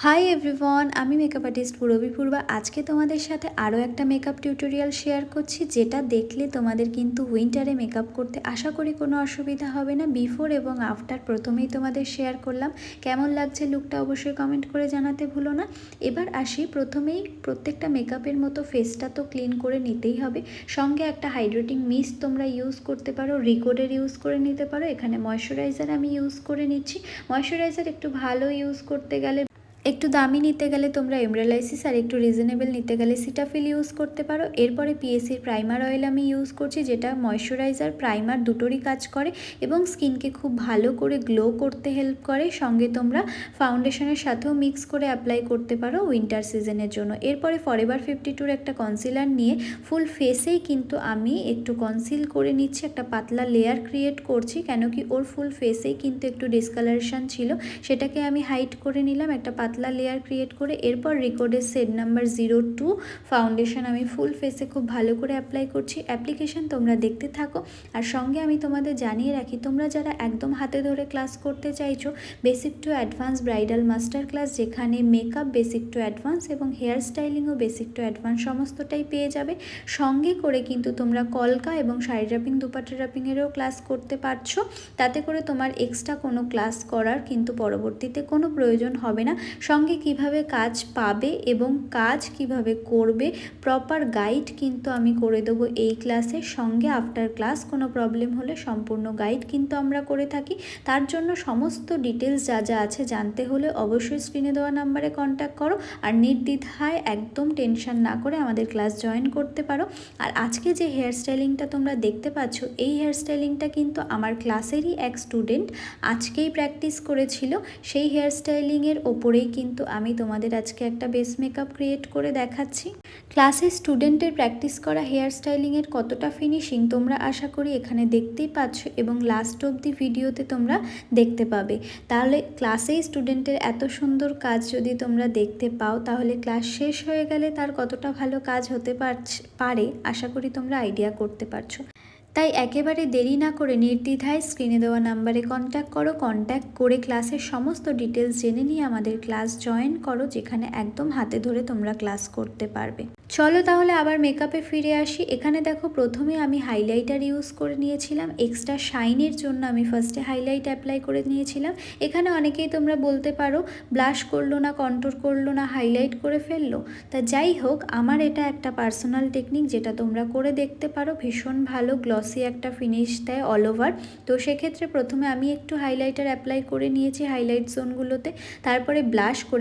Hi everyone, আমি makeup artist Purabi পূর্বা। আজকে তোমাদের সাথে আরও একটা মেকআপ টিউটোরিয়াল শেয়ার করছি, যেটা দেখলে তোমাদের কিন্তু উইন্টারে মেকআপ করতে আশা করি কোনো অসুবিধা হবে না। বিফোর এবং আফটার প্রথমেই তোমাদের শেয়ার করলাম। কেমন লাগছে লুকটা অবশ্যই কমেন্ট করে জানাতে ভুলো না। এবার আসি, প্রথমেই প্রত্যেকটা মেকআপের মতো ফেসটা তো ক্লিন করে নিতেই হবে। সঙ্গে একটা হাইড্রেটিং মিস্ট তোমরা ইউজ করতে পারো, রিকোডের ইউজ করে নিতে পারো। এখানে ময়শ্চারাইজার আমি ইউজ করে নিচ্ছি। ময়শ্চারাইজার একটু ভালো ইউজ করতে গেলে, একটু দামি নিতে গেলে তোমরা এমরালাইসিস, আর একটু রিজনেবল নিতে গেলে সিটাফিল ইউজ করতে পারো। এরপরে পিএসির প্রাইমার অয়েল আমি ইউজ করছি, যেটা ময়শ্চারাইজার প্রাইমার দুটোরই কাজ করে এবং স্কিনকে খুব ভালো করে গ্লো করতে হেল্প করে। সঙ্গে তোমরা ফাউন্ডেশনের সাথেও মিক্স করে অ্যাপ্লাই করতে পারো উইন্টার সিজনের জন্য। এরপরে ফরএভার 52-র একটা কনসিলার নিয়ে ফুল ফেসেই কিন্তু আমি একটু কনসিল করে নিচ্ছি, একটা পাতলা লেয়ার ক্রিয়েট করছি, কেন কি ওর ফুল ফেসেই কিন্তু একটু ডিসকালারেশন ছিল, সেটাকে আমি হাইড করে নিলাম একটা পাতলা লেয়ার ক্রিয়েট করে। এরপর রিকোডের শেড নাম্বার 02 ফাউন্ডেশন আমি ফুল ফেসে খুব ভালো করে অ্যাপ্লাই করছি। অ্যাপ্লিকেশন তোমরা দেখতে থাকো। আর সঙ্গে আমি তোমাদের জানিয়ে রাখি, তোমরা যারা একদম হাতে ধরে ক্লাস করতে চাইছো, basic to advance bridal master class, যেখানে মেকআপ বেসিক টু অ্যাডভান্স এবং হেয়ার স্টাইলিংও বেসিক টু অ্যাডভান্স সমস্তটাই পেয়ে যাবে। সঙ্গে করে কিন্তু তোমরা কলকা এবং শাড়ি ড্রাপিং, দুপাট্টা ড্রাপিংয়েরও ক্লাস করতে পারছো। তাতে করে তোমার এক্সট্রা কোনো ক্লাস করার কিন্তু পরবর্তীতে কোনো প্রয়োজন হবে না। সঙ্গে কিভাবে কাজ পাবে এবং কাজ কিভাবে করবে প্রপার গাইড কিন্তু আমি করে দেবো এই ক্লাসের সঙ্গে। আফটার ক্লাস কোনো প্রবলেম হলে সম্পূর্ণ গাইড কিন্তু আমরা করে থাকি। তার জন্য সমস্ত ডিটেলস যা যা আছে জানতে হলে অবশ্যই স্ক্রিনে দেওয়া নাম্বারে কন্ট্যাক্ট করো, আর নির্দ্বিধায় একদম টেনশন না করে আমাদের ক্লাস জয়েন করতে পারো। আর আজকে যে হেয়ার স্টাইলিংটা তোমরা দেখতে পাচ্ছ, এই হেয়ার স্টাইলিংটা কিন্তু আমার ক্লাসেরই এক স্টুডেন্ট আজকেই প্র্যাকটিস করেছিল। সেই হেয়ার স্টাইলিংয়ের ওপরেই কিন্তু আমি তোমাদের আজকে একটা বেস মেকআপ ক্রিয়েট করে দেখাচ্ছি। ক্লাসের স্টুডেন্টের প্র্যাকটিস করা হেয়ার স্টাইলিংয়ের কতটা ফিনিশিং তোমরা আশা করি এখানে দেখতেই পাচ্ছ, এবং লাস্ট অবধি ভিডিওতে তোমরা দেখতে পাবে। তাহলে ক্লাসেই স্টুডেন্টের এত সুন্দর কাজ যদি তোমরা দেখতে পাও, তাহলে ক্লাস শেষ হয়ে গেলে তার কতটা ভালো কাজ হতে পারে আশা করি তোমরা আইডিয়া করতে পারছো। তাই একেবারে দেরি না করে নির্দ্বিধায় স্ক্রিনে দেওয়া নাম্বারে কন্ট্যাক্ট করো। কন্ট্যাক্ট করে ক্লাসের সমস্ত ডিটেলস জেনে নিয়ে আমাদের ক্লাস জয়েন করো, যেখানে একদম হাতে ধরে তোমরা ক্লাস করতে পারবে। চলো তাহলে আবার মেকআপে ফিরে আসি। এখানে দেখো, প্রথমে আমি হাইলাইটার ইউজ করে নিয়েছিলাম। এক্সট্রা শাইনের জন্য আমি ফার্স্টে হাইলাইট অ্যাপ্লাই করে নিয়েছিলাম। এখানে অনেকেই তোমরা বলতে পারো ব্লাশ করলো না, কন্ট্যুর করলো না, হাইলাইট করে ফেললো। তা যাই হোক, আমার এটা একটা পার্সোনাল টেকনিক, যেটা তোমরা করে দেখতে পারো। ভীষণ ভালো গ্লসি একটা ফিনিশ দেয় অল ওভার। তো সেক্ষেত্রে প্রথমে আমি একটু হাইলাইটার অ্যাপ্লাই করে নিয়েছি হাইলাইট জোনগুলোতে, তারপরে ব্লাশ করে